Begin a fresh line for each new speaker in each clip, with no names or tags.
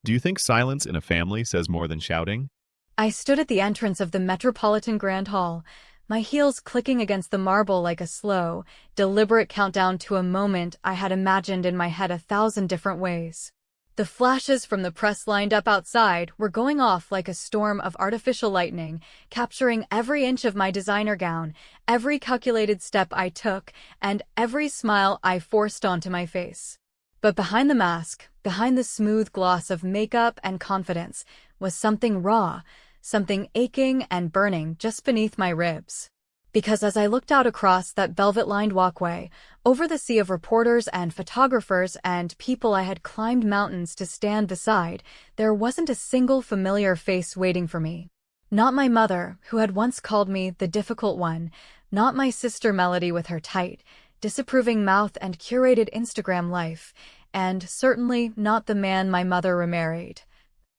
Do you think silence in a family says more than shouting?
I stood at the entrance of the Metropolitan Grand Hall, my heels clicking against the marble like a slow, deliberate countdown to a moment I had imagined in my head 1,000 different ways. The flashes from the press lined up outside were going off like a storm of artificial lightning, capturing every inch of my designer gown, every calculated step I took, and every smile I forced onto my face. But behind the mask, behind the smooth gloss of makeup and confidence, was something raw, something aching and burning just beneath my ribs. Because as I looked out across that velvet-lined walkway, over the sea of reporters and photographers and people I had climbed mountains to stand beside, there wasn't a single familiar face waiting for me. Not my mother, who had once called me the difficult one, not my sister Melody with her tight, disapproving mouth and curated Instagram life, and certainly not the man my mother remarried,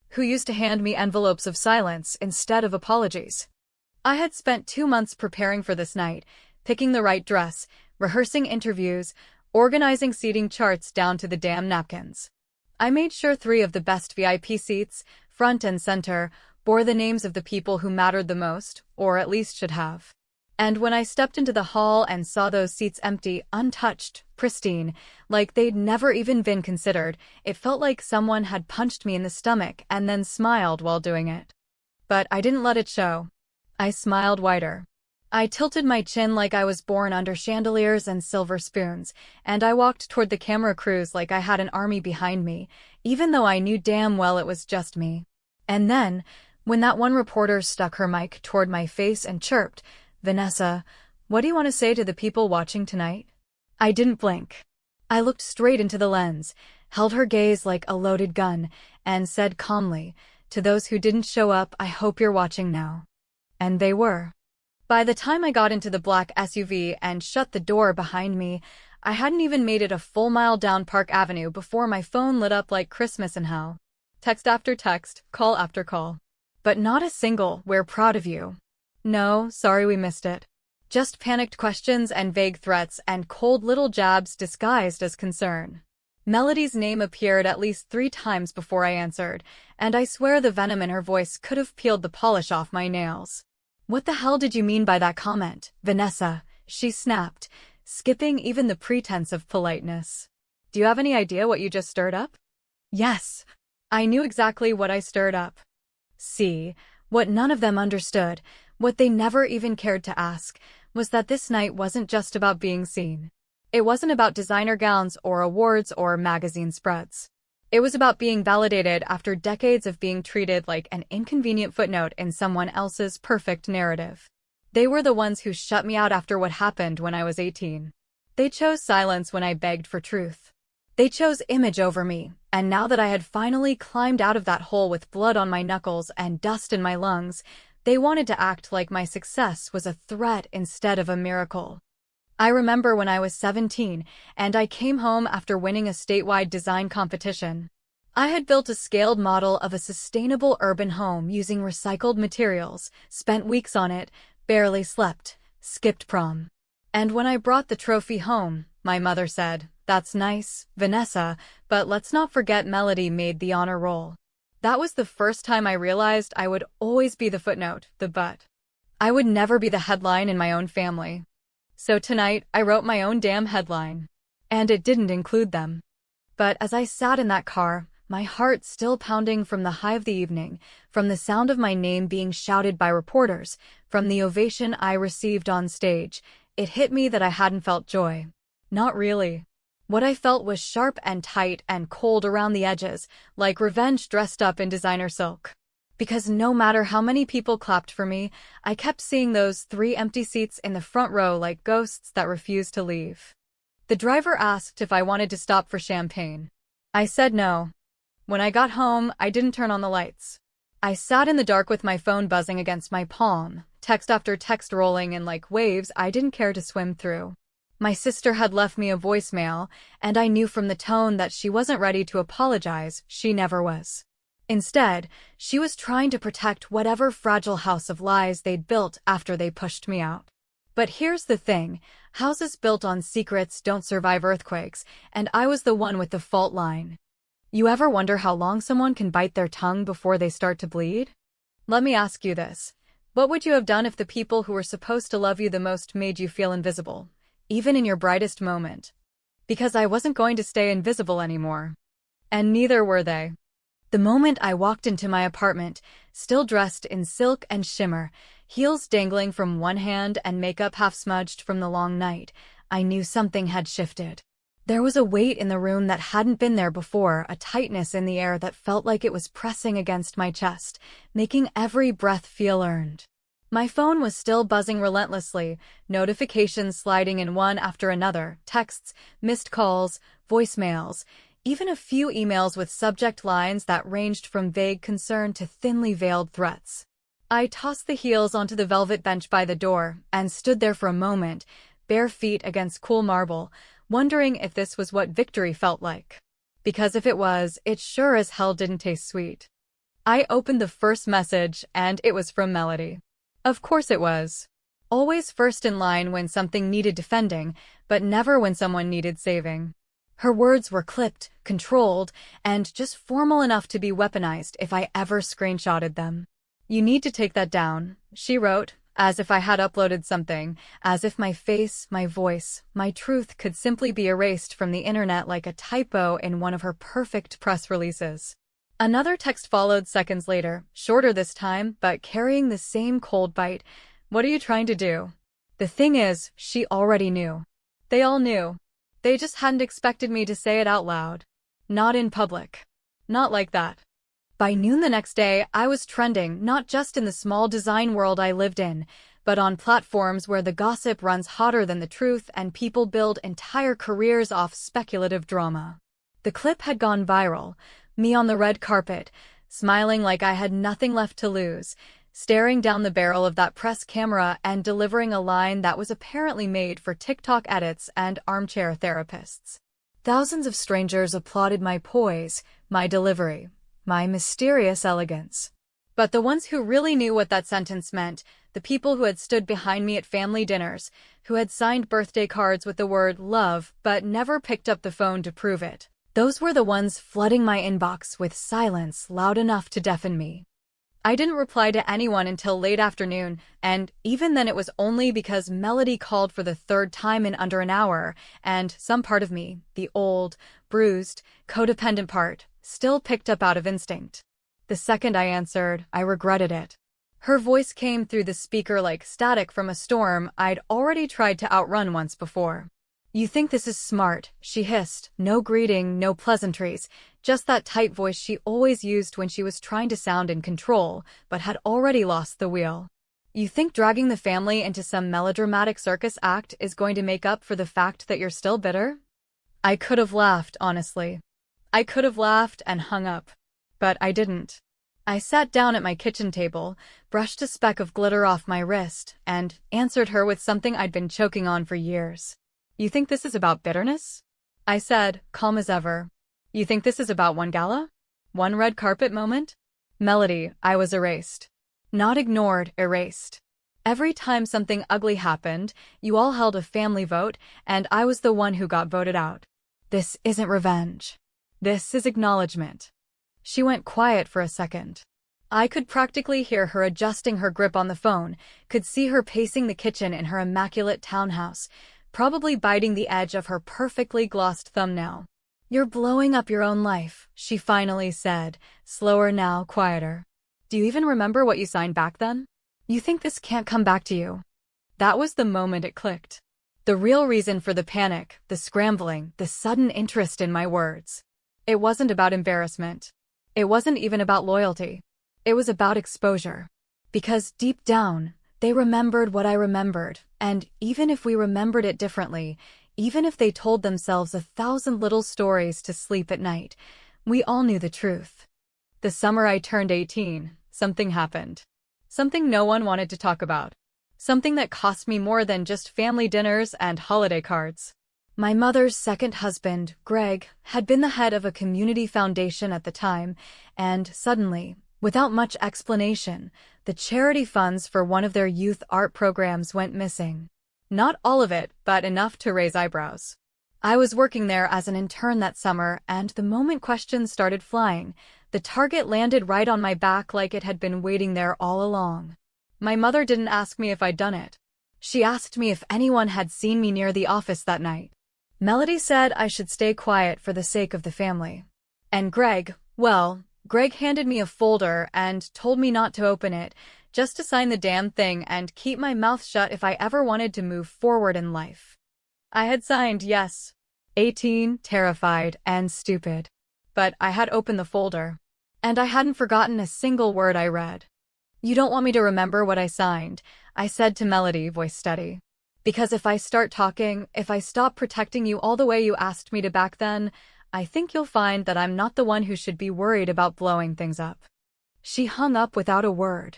who used to hand me envelopes of silence instead of apologies. I had spent 2 months preparing for this night, picking the right dress, rehearsing interviews, organizing seating charts down to the damn napkins. I made sure 3 of the best VIP seats, front and center, bore the names of the people who mattered the most, or at least should have. And when I stepped into the hall and saw those seats empty, untouched, pristine, like they'd never even been considered, it felt like someone had punched me in the stomach and then smiled while doing it. But I didn't let it show. I smiled wider. I tilted my chin like I was born under chandeliers and silver spoons, and I walked toward the camera crews like I had an army behind me, even though I knew damn well it was just me. And then, when that one reporter stuck her mic toward my face and chirped, "Vanessa, what do you want to say to the people watching tonight?" I didn't blink. I looked straight into the lens, held her gaze like a loaded gun, and said calmly, "To those who didn't show up, I hope you're watching now." And they were. By the time I got into the black SUV and shut the door behind me, I hadn't even made it a full mile down Park Avenue before my phone lit up like Christmas in hell. Text after text, call after call. But not a single, "We're proud of you." No, sorry we missed it. Just panicked questions and vague threats and cold little jabs disguised as concern. Melody's name appeared at least 3 times before I answered, and I swear the venom in her voice could have peeled the polish off my nails. "What the hell did you mean by that comment, Vanessa?" she snapped, skipping even the pretense of politeness. "Do you have any idea what you just stirred up?" Yes, I knew exactly what I stirred up. See, what none of them understood, what they never even cared to ask, was that this night wasn't just about being seen. It wasn't about designer gowns or awards or magazine spreads. It was about being validated after decades of being treated like an inconvenient footnote in someone else's perfect narrative. They were the ones who shut me out after what happened when I was 18. They chose silence when I begged for truth. They chose image over me, and now that I had finally climbed out of that hole with blood on my knuckles and dust in my lungs, they wanted to act like my success was a threat instead of a miracle. I remember when I was 17, and I came home after winning a statewide design competition. I had built a scaled model of a sustainable urban home using recycled materials, spent weeks on it, barely slept, skipped prom. And when I brought the trophy home, my mother said, "That's nice, Vanessa, but let's not forget Melody made the honor roll." That was the first time I realized I would always be the footnote, the butt. I would never be the headline in my own family. So tonight, I wrote my own damn headline. And it didn't include them. But as I sat in that car, my heart still pounding from the high of the evening, from the sound of my name being shouted by reporters, from the ovation I received on stage, it hit me that I hadn't felt joy. Not really. What I felt was sharp and tight and cold around the edges, like revenge dressed up in designer silk. Because no matter how many people clapped for me, I kept seeing those 3 empty seats in the front row like ghosts that refused to leave. The driver asked if I wanted to stop for champagne. I said no. When I got home, I didn't turn on the lights. I sat in the dark with my phone buzzing against my palm, text after text rolling in like waves I didn't care to swim through. My sister had left me a voicemail, and I knew from the tone that she wasn't ready to apologize. She never was. Instead, she was trying to protect whatever fragile house of lies they'd built after they pushed me out. But here's the thing, houses built on secrets don't survive earthquakes, and I was the one with the fault line. You ever wonder how long someone can bite their tongue before they start to bleed? Let me ask you this. What would you have done if the people who were supposed to love you the most made you feel invisible, even in your brightest moment? Because I wasn't going to stay invisible anymore. And neither were they. The moment I walked into my apartment, still dressed in silk and shimmer, heels dangling from one hand and makeup half smudged from the long night, I knew something had shifted. There was a weight in the room that hadn't been there before, a tightness in the air that felt like it was pressing against my chest, making every breath feel earned. My phone was still buzzing relentlessly, notifications sliding in one after another, texts, missed calls, voicemails, even a few emails with subject lines that ranged from vague concern to thinly veiled threats. I tossed the heels onto the velvet bench by the door and stood there for a moment, bare feet against cool marble, wondering if this was what victory felt like. Because if it was, it sure as hell didn't taste sweet. I opened the first message, and it was from Melody. Of course it was. Always first in line when something needed defending, but never when someone needed saving. Her words were clipped, controlled, and just formal enough to be weaponized if I ever screenshotted them. "You need to take that down," she wrote, as if I had uploaded something, as if my face, my voice, my truth could simply be erased from the internet like a typo in one of her perfect press releases. Another text followed seconds later, shorter this time, but carrying the same cold bite. "What are you trying to do?" The thing is, she already knew. They all knew. They just hadn't expected me to say it out loud. Not in public. Not like that. By noon the next day, I was trending not just in the small design world I lived in, but on platforms where the gossip runs hotter than the truth and people build entire careers off speculative drama. The clip had gone viral, me on the red carpet, smiling like I had nothing left to lose, staring down the barrel of that press camera and delivering a line that was apparently made for TikTok edits and armchair therapists. Thousands of strangers applauded my poise, my delivery, my mysterious elegance. But the ones who really knew what that sentence meant, the people who had stood behind me at family dinners, who had signed birthday cards with the word love but never picked up the phone to prove it, those were the ones flooding my inbox with silence loud enough to deafen me. I didn't reply to anyone until late afternoon, and even then it was only because Melody called for the third time in under an hour, and some part of me, the old, bruised, codependent part, still picked up out of instinct. The second I answered, I regretted it. Her voice came through the speaker like static from a storm I'd already tried to outrun once before. "You think this is smart," she hissed, no greeting, no pleasantries, just that tight voice she always used when she was trying to sound in control, but had already lost the wheel. "You think dragging the family into some melodramatic circus act is going to make up for the fact that you're still bitter?" I could have laughed, honestly. I could have laughed and hung up. But I didn't. I sat down at my kitchen table, brushed a speck of glitter off my wrist, and answered her with something I'd been choking on for years. "You think this is about bitterness?" I said, calm as ever. "You think this is about one gala? One red carpet moment?" Melody, I was erased. Not ignored, erased. Every time something ugly happened, you all held a family vote, and I was the one who got voted out. This isn't revenge. This is acknowledgement. She went quiet for a second. I could practically hear her adjusting her grip on the phone, could see her pacing the kitchen in her immaculate townhouse, probably biting the edge of her perfectly glossed thumbnail. "You're blowing up your own life," she finally said, slower now, quieter. "Do you even remember what you signed back then? You think this can't come back to you?" That was the moment it clicked. The real reason for the panic, the scrambling, the sudden interest in my words. It wasn't about embarrassment. It wasn't even about loyalty. It was about exposure. Because deep down, they remembered what I remembered, and even if we remembered it differently, even if they told themselves 1,000 little stories to sleep at night, we all knew the truth. The summer I turned 18, something happened. Something no one wanted to talk about. Something that cost me more than just family dinners and holiday cards. My mother's second husband, Greg, had been the head of a community foundation at the time, and suddenly, without much explanation, the charity funds for one of their youth art programs went missing. Not all of it, but enough to raise eyebrows. I was working there as an intern that summer, and the moment questions started flying, the target landed right on my back like it had been waiting there all along. My mother didn't ask me if I'd done it. She asked me if anyone had seen me near the office that night. Melody said I should stay quiet for the sake of the family. And Greg handed me a folder and told me not to open it, just to sign the damn thing and keep my mouth shut if I ever wanted to move forward in life. I had signed yes. 18, terrified, and stupid. But I had opened the folder. And I hadn't forgotten a single word I read. "You don't want me to remember what I signed," I said to Melody, voice steady. "Because if I start talking, if I stop protecting you all the way you asked me to back then, I think you'll find that I'm not the one who should be worried about blowing things up." She hung up without a word.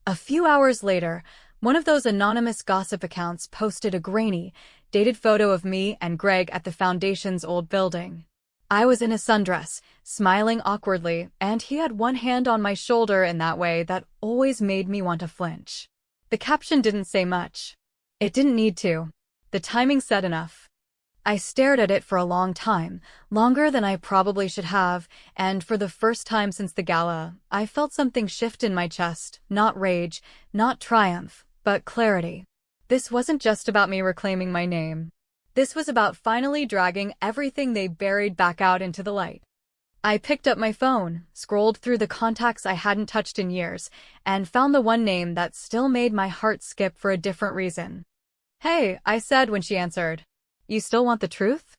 A few hours later, one of those anonymous gossip accounts posted a grainy, dated photo of me and Greg at the Foundation's old building. I was in a sundress, smiling awkwardly, and he had one hand on my shoulder in that way that always made me want to flinch. The caption didn't say much. It didn't need to. The timing said enough. I stared at it for a long time, longer than I probably should have, and for the first time since the gala, I felt something shift in my chest, not rage, not triumph, but clarity. This wasn't just about me reclaiming my name. This was about finally dragging everything they buried back out into the light. I picked up my phone, scrolled through the contacts I hadn't touched in years, and found the one name that still made my heart skip for a different reason. "Hey," I said when she answered. "You still want the truth?"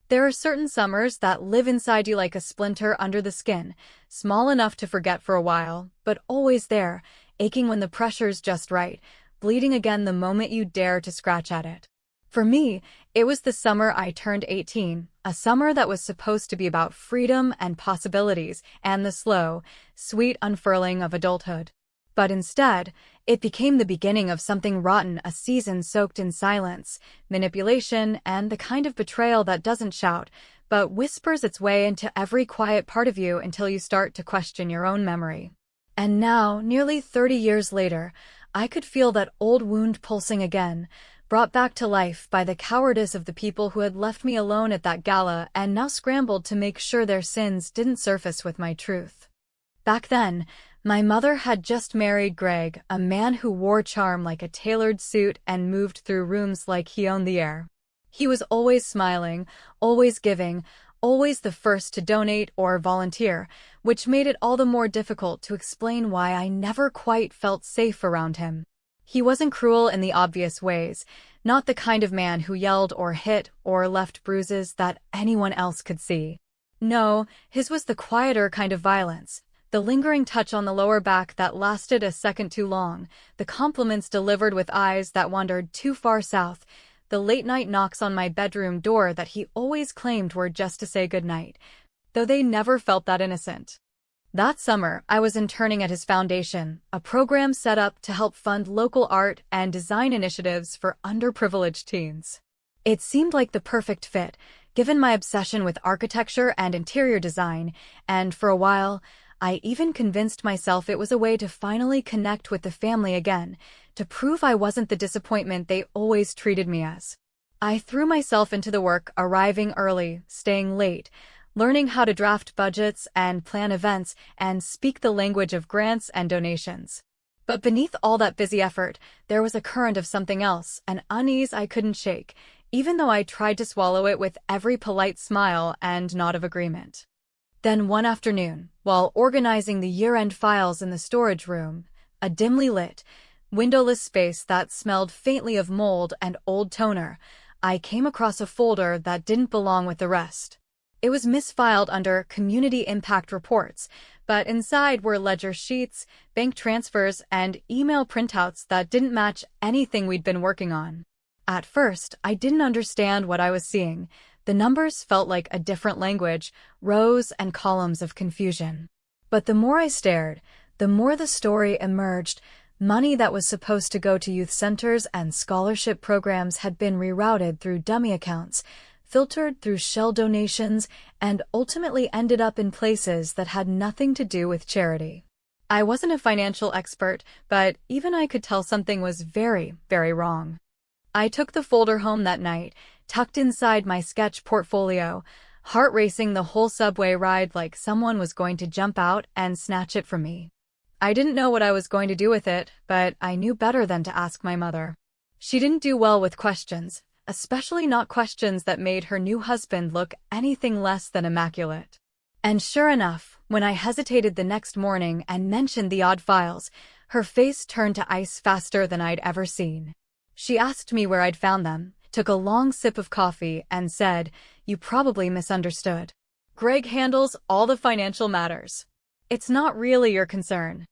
There are certain summers that live inside you like a splinter under the skin, small enough to forget for a while, but always there, aching when the pressure's just right, bleeding again the moment you dare to scratch at it. For me, it was the summer I turned 18, a summer that was supposed to be about freedom and possibilities and the slow, sweet unfurling of adulthood. But instead, it became the beginning of something rotten, a season soaked in silence, manipulation, and the kind of betrayal that doesn't shout, but whispers its way into every quiet part of you until you start to question your own memory. And now, nearly 30 years later, I could feel that old wound pulsing again, brought back to life by the cowardice of the people who had left me alone at that gala and now scrambled to make sure their sins didn't surface with my truth. Back then, my mother had just married Greg, a man who wore charm like a tailored suit and moved through rooms like he owned the air. He was always smiling, always giving, always the first to donate or volunteer, which made it all the more difficult to explain why I never quite felt safe around him. He wasn't cruel in the obvious ways, not the kind of man who yelled or hit or left bruises that anyone else could see. No, his was the quieter kind of violence. The lingering touch on the lower back that lasted a second too long, the compliments delivered with eyes that wandered too far south, the late-night knocks on my bedroom door that he always claimed were just to say goodnight, though they never felt that innocent. That summer, I was interning at his foundation, a program set up to help fund local art and design initiatives for underprivileged teens. It seemed like the perfect fit, given my obsession with architecture and interior design, and for a while, I even convinced myself it was a way to finally connect with the family again, to prove I wasn't the disappointment they always treated me as. I threw myself into the work, arriving early, staying late, learning how to draft budgets and plan events and speak the language of grants and donations. But beneath all that busy effort, there was a current of something else, an unease I couldn't shake, even though I tried to swallow it with every polite smile and nod of agreement. Then one afternoon, while organizing the year-end files in the storage room, a dimly lit, windowless space that smelled faintly of mold and old toner, I came across a folder that didn't belong with the rest. It was misfiled under Community Impact Reports, but inside were ledger sheets, bank transfers, and email printouts that didn't match anything we'd been working on. At first, I didn't understand what I was seeing. The numbers felt like a different language, rows and columns of confusion. But the more I stared, the more the story emerged. Money that was supposed to go to youth centers and scholarship programs had been rerouted through dummy accounts, filtered through shell donations, and ultimately ended up in places that had nothing to do with charity. I wasn't a financial expert, but even I could tell something was very, very wrong. I took the folder home that night, tucked inside my sketch portfolio, heart racing the whole subway ride like someone was going to jump out and snatch it from me. I didn't know what I was going to do with it, but I knew better than to ask my mother. She didn't do well with questions, especially not questions that made her new husband look anything less than immaculate. And sure enough, when I hesitated the next morning and mentioned the odd files, her face turned to ice faster than I'd ever seen. She asked me where I'd found them, took a long sip of coffee, and said, "You probably misunderstood. Greg handles all the financial matters. It's not really your concern."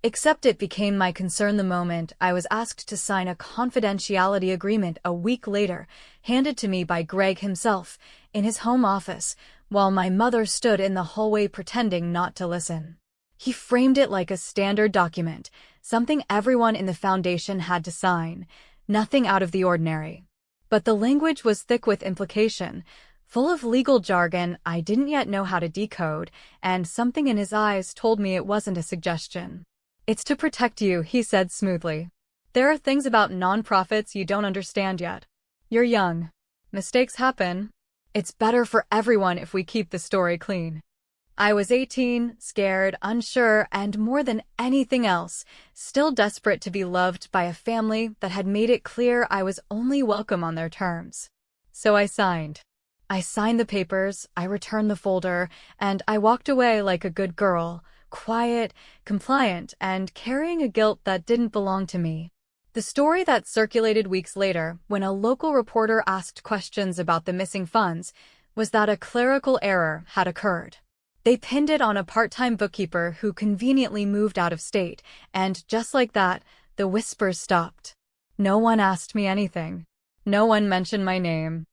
Except it became my concern the moment I was asked to sign a confidentiality agreement a week later, handed to me by Greg himself, in his home office, while my mother stood in the hallway pretending not to listen. He framed it like a standard document, something everyone in the foundation had to sign, nothing out of the ordinary. But the language was thick with implication, full of legal jargon I didn't yet know how to decode, and something in his eyes told me it wasn't a suggestion. "It's to protect you," he said smoothly. "There are things about nonprofits you don't understand yet. You're young. Mistakes happen. It's better for everyone if we keep the story clean." I was 18, scared, unsure, and more than anything else, still desperate to be loved by a family that had made it clear I was only welcome on their terms. So I signed. I signed the papers, I returned the folder, and I walked away like a good girl, quiet, compliant, and carrying a guilt that didn't belong to me. The story that circulated weeks later, when a local reporter asked questions about the missing funds, was that a clerical error had occurred. They pinned it on a part-time bookkeeper who conveniently moved out of state, and just like that, the whispers stopped. No one asked me anything. No one mentioned my name.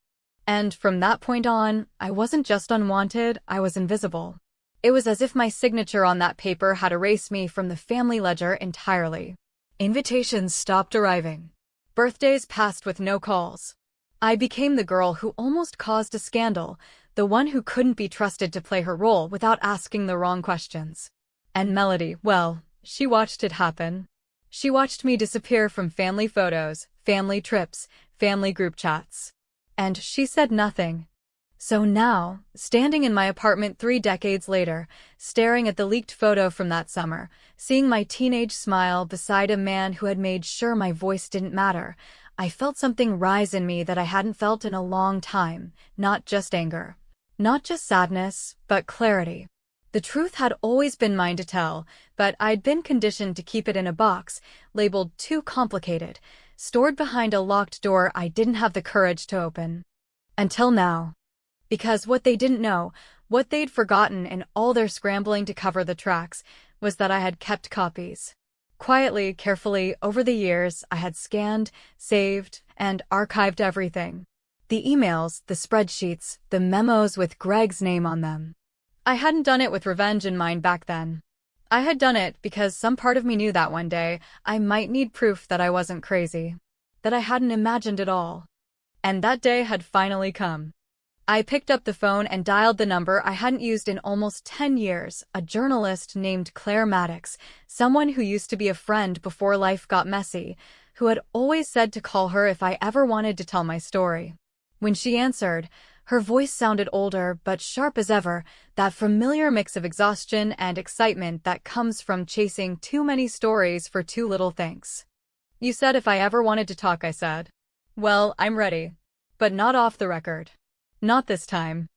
And from that point on, I wasn't just unwanted, I was invisible. It was as if my signature on that paper had erased me from the family ledger entirely. Invitations stopped arriving. Birthdays passed with no calls. I became the girl who almost caused a scandal, the one who couldn't be trusted to play her role without asking the wrong questions. And Melody, well, she watched it happen. She watched me disappear from family photos, family trips, family group chats. And she said nothing. So now, standing in my apartment 3 decades later, staring at the leaked photo from that summer, seeing my teenage smile beside a man who had made sure my voice didn't matter, I felt something rise in me that I hadn't felt in a long time, not just anger. Not just sadness, but clarity. The truth had always been mine to tell, but I'd been conditioned to keep it in a box, labeled too complicated, stored behind a locked door I didn't have the courage to open. Until now. Because what they didn't know, what they'd forgotten in all their scrambling to cover the tracks, was that I had kept copies. Quietly, carefully, over the years, I had scanned, saved, and archived everything. The emails, the spreadsheets, the memos with Greg's name on them. I hadn't done it with revenge in mind back then. I had done it because some part of me knew that one day I might need proof that I wasn't crazy, that I hadn't imagined it all. And that day had finally come. I picked up the phone and dialed the number I hadn't used in almost 10 years, a journalist named Claire Maddox, someone who used to be a friend before life got messy, who had always said to call her if I ever wanted to tell my story. When she answered, her voice sounded older but sharp as ever, that familiar mix of exhaustion and excitement that comes from chasing too many stories for too little thanks. "You said if I ever wanted to talk," I said. "Well, I'm ready. But not off the record. Not this time."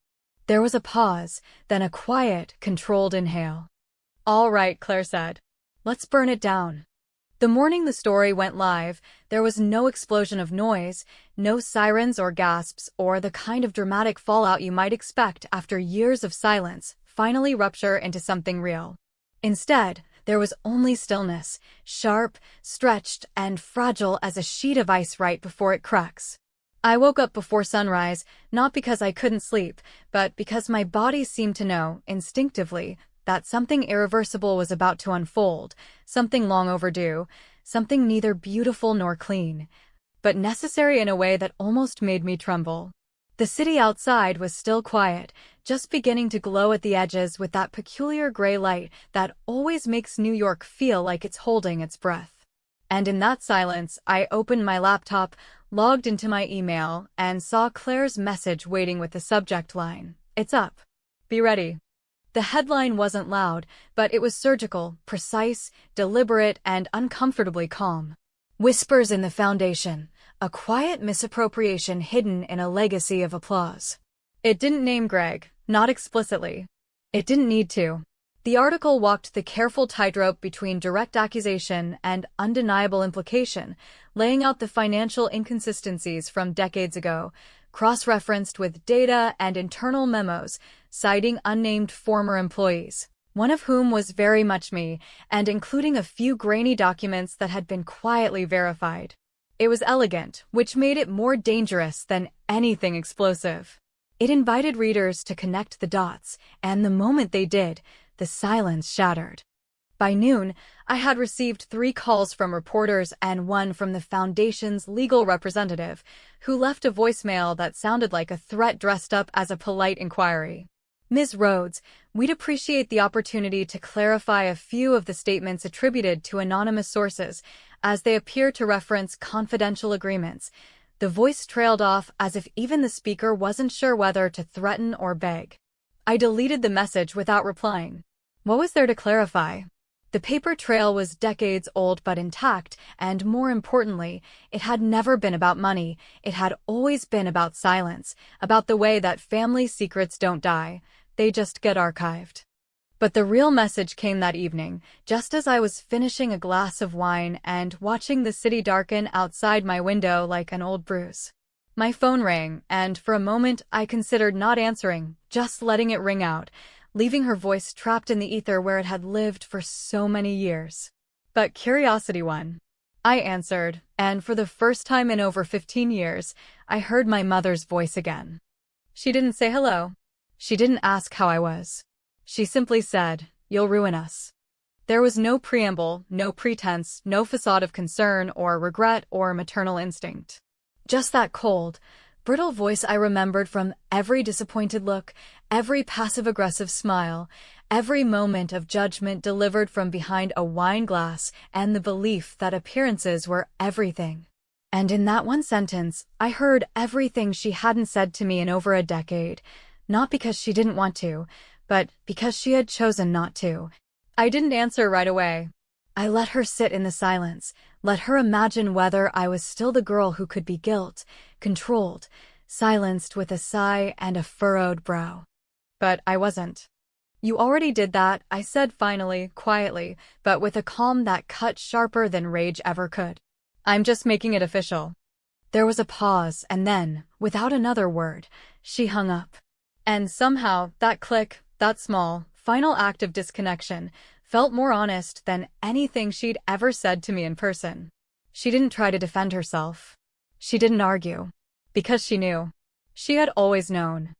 There was a pause, then a quiet, controlled inhale. "All right," Claire said. "Let's burn it down." The morning the story went live, there was no explosion of noise, no sirens or gasps, or the kind of dramatic fallout you might expect after years of silence finally rupture into something real. Instead, there was only stillness, sharp, stretched, and fragile as a sheet of ice right before it cracks. I woke up before sunrise, not because I couldn't sleep, but because my body seemed to know, instinctively, that something irreversible was about to unfold, something long overdue, something neither beautiful nor clean, but necessary in a way that almost made me tremble. The city outside was still quiet, just beginning to glow at the edges with that peculiar gray light that always makes New York feel like it's holding its breath. And in that silence, I opened my laptop, logged into my email, and saw Claire's message waiting with the subject line, "It's up. Be ready." The headline wasn't loud, but it was surgical, precise, deliberate, and uncomfortably calm. Whispers in the Foundation, a quiet misappropriation hidden in a legacy of applause. It didn't name Greg, not explicitly. It didn't need to. The article walked the careful tightrope between direct accusation and undeniable implication, laying out the financial inconsistencies from decades ago, cross-referenced with data and internal memos, citing unnamed former employees, one of whom was very much me, and including a few grainy documents that had been quietly verified. It was elegant, which made it more dangerous than anything explosive. It invited readers to connect the dots, and the moment they did, the silence shattered. By noon, I had received 3 calls from reporters and one from the Foundation's legal representative, who left a voicemail that sounded like a threat dressed up as a polite inquiry. "Ms. Rhodes, we'd appreciate the opportunity to clarify a few of the statements attributed to anonymous sources, as they appear to reference confidential agreements." The voice trailed off as if even the speaker wasn't sure whether to threaten or beg. I deleted the message without replying. What was there to clarify? The paper trail was decades old but intact, and more importantly, it had never been about money. It had always been about silence, about the way that family secrets don't die, they just get archived. But the real message came that evening, just as I was finishing a glass of wine and watching the city darken outside my window like an old bruise. My phone rang, and for a moment I considered not answering, just letting it ring out, leaving her voice trapped in the ether where it had lived for so many years. But curiosity won. I answered, and for the first time in over 15 years, I heard my mother's voice again. She didn't say hello. She didn't ask how I was. She simply said, "You'll ruin us." There was no preamble, no pretense, no facade of concern or regret or maternal instinct. Just that cold, brittle voice I remembered from every disappointed look, every passive-aggressive smile, every moment of judgment delivered from behind a wine glass, and the belief that appearances were everything. And in that one sentence, I heard everything she hadn't said to me in over a decade, not because she didn't want to, but because she had chosen not to. I didn't answer right away. I let her sit in the silence, let her imagine whether I was still the girl who could be guilt, controlled, silenced with a sigh and a furrowed brow. But I wasn't. "You already did that," I said finally, quietly, but with a calm that cut sharper than rage ever could. "I'm just making it official." There was a pause, and then, without another word, she hung up. And somehow, that click, that small, final act of disconnection, felt more honest than anything she'd ever said to me in person. She didn't try to defend herself. She didn't argue. Because she knew. She had always known.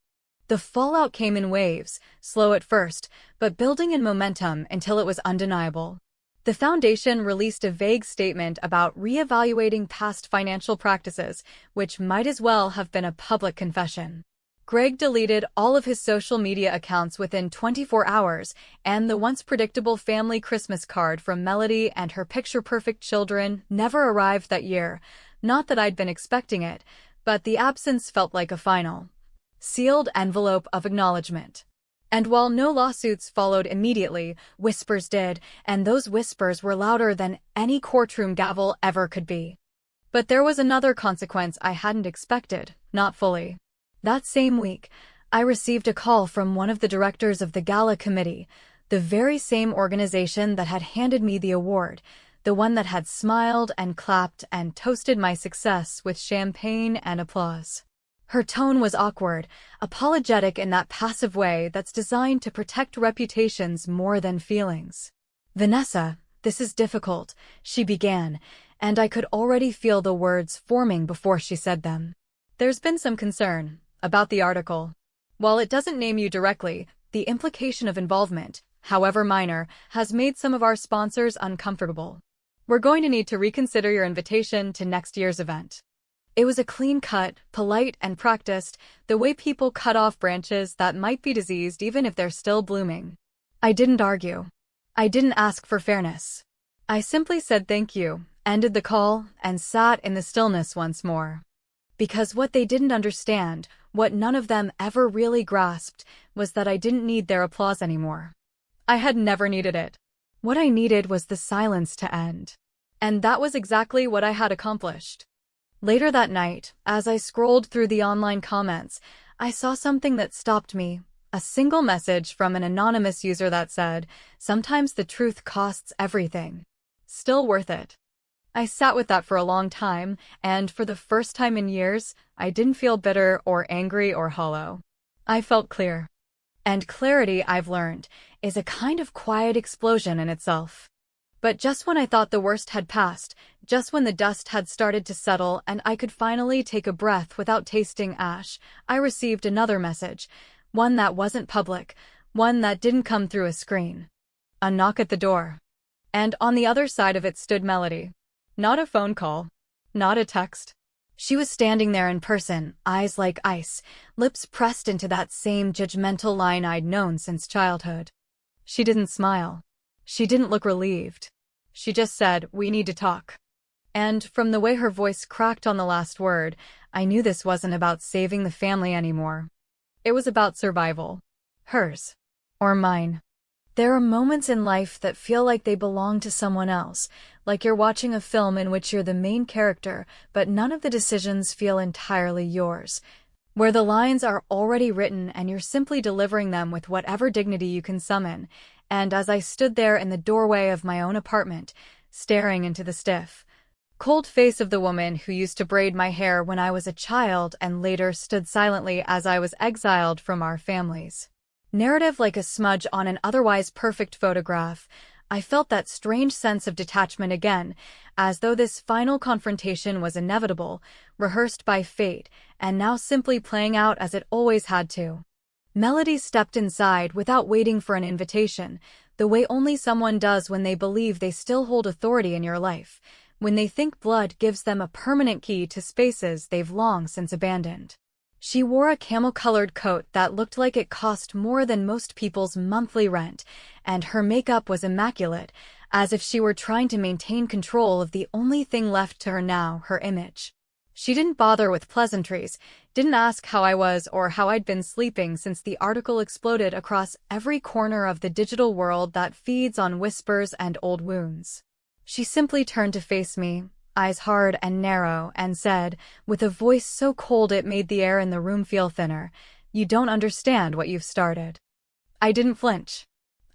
The fallout came in waves, slow at first, but building in momentum until it was undeniable. The Foundation released a vague statement about reevaluating past financial practices, which might as well have been a public confession. Greg deleted all of his social media accounts within 24 hours, and the once predictable family Christmas card from Melody and her picture-perfect children never arrived that year. Not that I'd been expecting it, but the absence felt like a final, sealed envelope of acknowledgement. And while no lawsuits followed immediately, whispers did, and those whispers were louder than any courtroom gavel ever could be. But there was another consequence I hadn't expected, not fully. That same week, I received a call from one of the directors of the Gala committee, the very same organization that had handed me the award, the one that had smiled and clapped and toasted my success with champagne and applause. Her tone was awkward, apologetic in that passive way that's designed to protect reputations more than feelings. "Vanessa, this is difficult," she began, and I could already feel the words forming before she said them. "There's been some concern about the article. While it doesn't name you directly, the implication of involvement, however minor, has made some of our sponsors uncomfortable. We're going to need to reconsider your invitation to next year's event." It was a clean cut, polite and practiced, the way people cut off branches that might be diseased even if they're still blooming. I didn't argue. I didn't ask for fairness. I simply said thank you, ended the call, and sat in the stillness once more. Because what they didn't understand, what none of them ever really grasped, was that I didn't need their applause anymore. I had never needed it. What I needed was the silence to end. And that was exactly what I had accomplished. Later that night, as I scrolled through the online comments, I saw something that stopped me. A single message from an anonymous user that said, "Sometimes the truth costs everything. Still worth it." I sat with that for a long time, and for the first time in years, I didn't feel bitter or angry or hollow. I felt clear. And clarity, I've learned, is a kind of quiet explosion in itself. But just when I thought the worst had passed, just when the dust had started to settle and I could finally take a breath without tasting ash, I received another message, one that wasn't public, one that didn't come through a screen. A knock at the door. And on the other side of it stood Melody. Not a phone call. Not a text. She was standing there in person, eyes like ice, lips pressed into that same judgmental line I'd known since childhood. She didn't smile. She didn't look relieved. She just said, "We need to talk." And from the way her voice cracked on the last word, I knew this wasn't about saving the family anymore. It was about survival. Hers. Or mine. There are moments in life that feel like they belong to someone else, like you're watching a film in which you're the main character, but none of the decisions feel entirely yours, where the lines are already written and you're simply delivering them with whatever dignity you can summon. And as I stood there in the doorway of my own apartment, staring into the stiff, cold face of the woman who used to braid my hair when I was a child and later stood silently as I was exiled from our families. Narrative like a smudge on an otherwise perfect photograph, I felt that strange sense of detachment again, as though this final confrontation was inevitable, rehearsed by fate, and now simply playing out as it always had to. Melody stepped inside without waiting for an invitation, the way only someone does when they believe they still hold authority in your life, when they think blood gives them a permanent key to spaces they've long since abandoned. She wore a camel-colored coat that looked like it cost more than most people's monthly rent, and her makeup was immaculate, as if she were trying to maintain control of the only thing left to her now, her image. She didn't bother with pleasantries, didn't ask how I was or how I'd been sleeping since the article exploded across every corner of the digital world that feeds on whispers and old wounds. She simply turned to face me, eyes hard and narrow, and said, with a voice so cold it made the air in the room feel thinner, "You don't understand what you've started." I didn't flinch.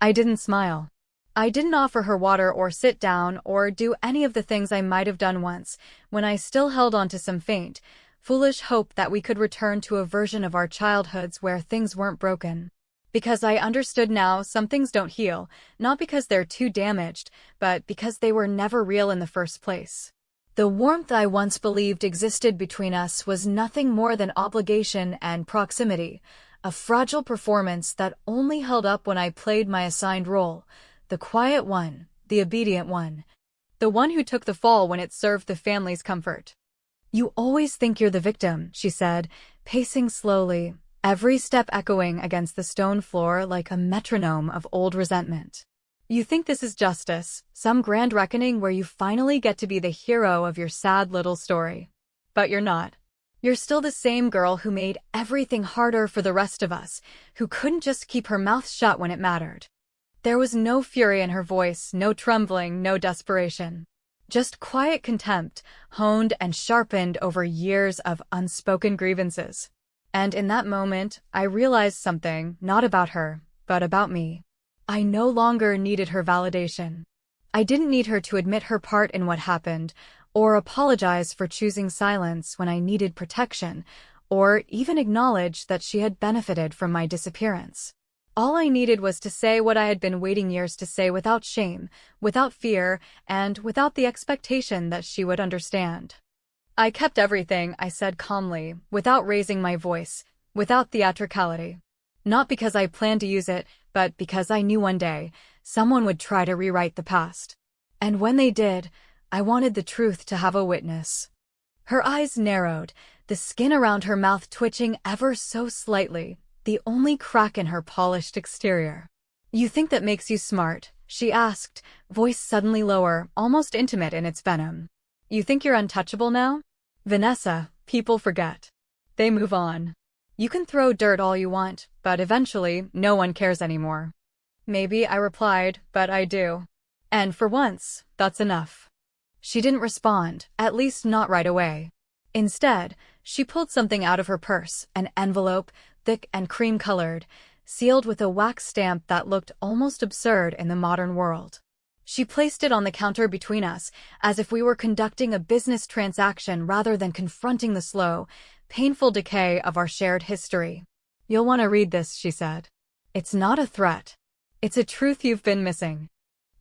I didn't smile. I didn't offer her water or sit down or do any of the things I might have done once, when I still held on to some faint, foolish hope that we could return to a version of our childhoods where things weren't broken. Because I understood now some things don't heal, not because they're too damaged, but because they were never real in the first place. The warmth I once believed existed between us was nothing more than obligation and proximity, a fragile performance that only held up when I played my assigned role, the quiet one, the obedient one, the one who took the fall when it served the family's comfort. "You always think you're the victim," she said, pacing slowly, every step echoing against the stone floor like a metronome of old resentment. "You think this is justice, some grand reckoning where you finally get to be the hero of your sad little story. But you're not. You're still the same girl who made everything harder for the rest of us, who couldn't just keep her mouth shut when it mattered." There was no fury in her voice, no trembling, no desperation. Just quiet contempt, honed and sharpened over years of unspoken grievances. And in that moment, I realized something, not about her, but about me. I no longer needed her validation. I didn't need her to admit her part in what happened, or apologize for choosing silence when I needed protection, or even acknowledge that she had benefited from my disappearance. All I needed was to say what I had been waiting years to say without shame, without fear, and without the expectation that she would understand. "I kept everything," I said calmly, without raising my voice, without theatricality. Not because I planned to use it, but because I knew one day someone would try to rewrite the past. And when they did, I wanted the truth to have a witness. Her eyes narrowed, the skin around her mouth twitching ever so slightly, the only crack in her polished exterior. "You think that makes you smart," She asked, voice suddenly lower, almost intimate in its venom. You think you're untouchable now? Vanessa, people forget. They move on. You can throw dirt all you want, but eventually, no one cares anymore. Maybe, I replied, but I do. And for once, that's enough. She didn't respond, at least not right away. Instead, she pulled something out of her purse, an envelope, thick and cream-colored, sealed with a wax stamp that looked almost absurd in the modern world. She placed it on the counter between us, as if we were conducting a business transaction rather than confronting the slow, painful decay of our shared history. You'll want to read this, she said. It's not a threat. It's a truth you've been missing.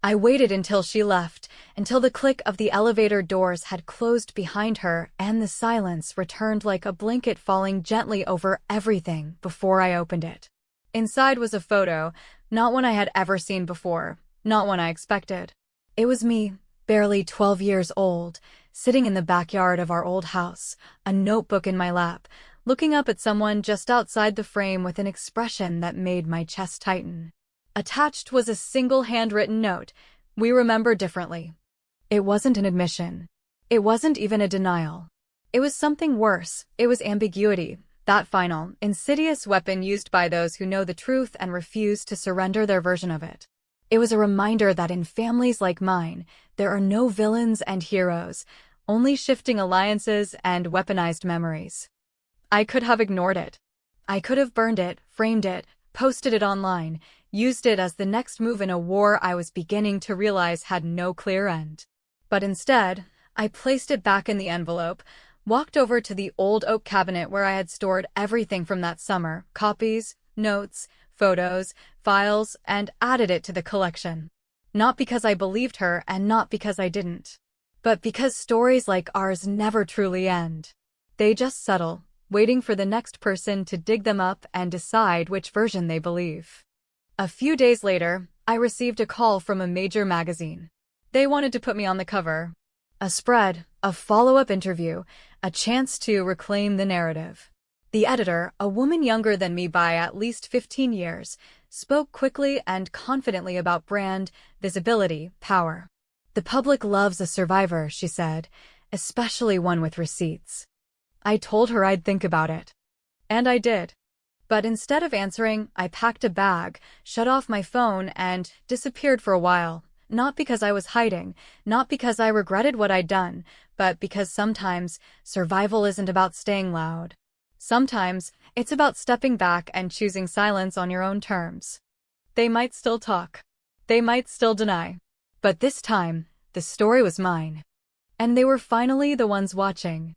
I waited until she left, until the click of the elevator doors had closed behind her and the silence returned like a blanket falling gently over everything before I opened it. Inside was a photo, not one I had ever seen before, not one I expected. It was me, barely 12 years old, sitting in the backyard of our old house, a notebook in my lap, looking up at someone just outside the frame with an expression that made my chest tighten. Attached was a single handwritten note, "We remember differently." It wasn't an admission. It wasn't even a denial. It was something worse. It was ambiguity, that final, insidious weapon used by those who know the truth and refuse to surrender their version of it. It was a reminder that in families like mine, there are no villains and heroes, only shifting alliances and weaponized memories. I could have ignored it. I could have burned it, framed it, posted it online, used it as the next move in a war I was beginning to realize had no clear end. But instead, I placed it back in the envelope, walked over to the old oak cabinet where I had stored everything from that summer, copies, notes, photos, files, and added it to the collection. Not because I believed her and not because I didn't, but because stories like ours never truly end. They just settle, waiting for the next person to dig them up and decide which version they believe. A few days later, I received a call from a major magazine. They wanted to put me on the cover. A spread, a follow-up interview, a chance to reclaim the narrative. The editor, a woman younger than me by at least 15 years, spoke quickly and confidently about brand, visibility, power. The public loves a survivor, she said, especially one with receipts. I told her I'd think about it. And I did. But instead of answering, I packed a bag, shut off my phone, and disappeared for a while. Not because I was hiding, not because I regretted what I'd done, but because sometimes survival isn't about staying loud. Sometimes it's about stepping back and choosing silence on your own terms. They might still talk. They might still deny. But this time, the story was mine. And they were finally the ones watching.